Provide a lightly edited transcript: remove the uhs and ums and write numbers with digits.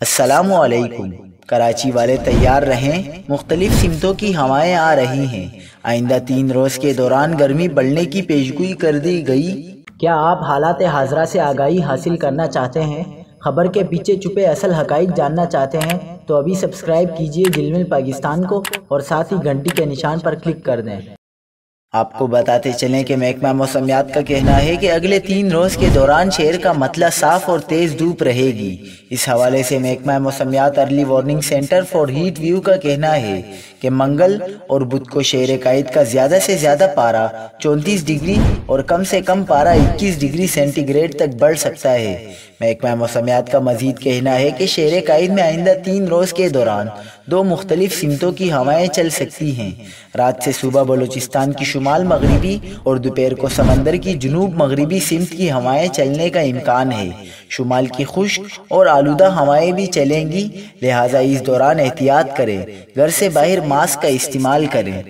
السلام علیکم۔ کراچی والے تیار رہیں، مختلف سمتوں کی ہوائیں آ رہی ہیں۔ آئندہ 3 روز کے دوران گرمی بڑھنے کی پیشگوئی کر دی گئی۔ کیا آپ حالات حاضرہ سے آگاہی حاصل کرنا چاہتے ہیں؟ خبر کے پیچھے چھپے اصل حقائق جاننا چاہتے ہیں تو ابھی سبسکرائب کیجئے جلمل پاکستان کو اور ساتھ ہی گھنٹی کے نشان پر کلک کر دیں۔ آپ کو بتاتے چلیں کہ محکمہ موسمیات کا کہنا ہے کہ اگلے 3 روز کے دوران شہر کا مطلع صاف اور تیز دھوپ رہے گی۔ اس حوالے سے محکمہ موسمیات early warning centre for heat wave کا کہنا ہے کہ منگل اور بدھ کو شہر قائد کا زیادہ سے زیادہ پارہ 34 ڈگری اور کم سے کم پارہ 21 ڈگری سینٹی گریڈ تک بڑھ سکتا ہے۔ محکمہ موسمیات کا مزید کہنا ہے کہ شہر قائد میں آئندہ 3 روز کے دوران 2 مختلف سمتوں کی ہوائیں چل سکتی ہیں۔ رات سے صبح بلوچستان کی شمال مغربی اور دوپہر کو سمندر کی جنوب مغربی سمت کی ہوائیں چلنے کا امکان ہے۔ شمال کی خشک اور آلودہ ہوائیں بھی چلیں گی، لہٰذا اس دوران احتیاط کریں، گھر سے باہر ماسک کا استعمال کریں۔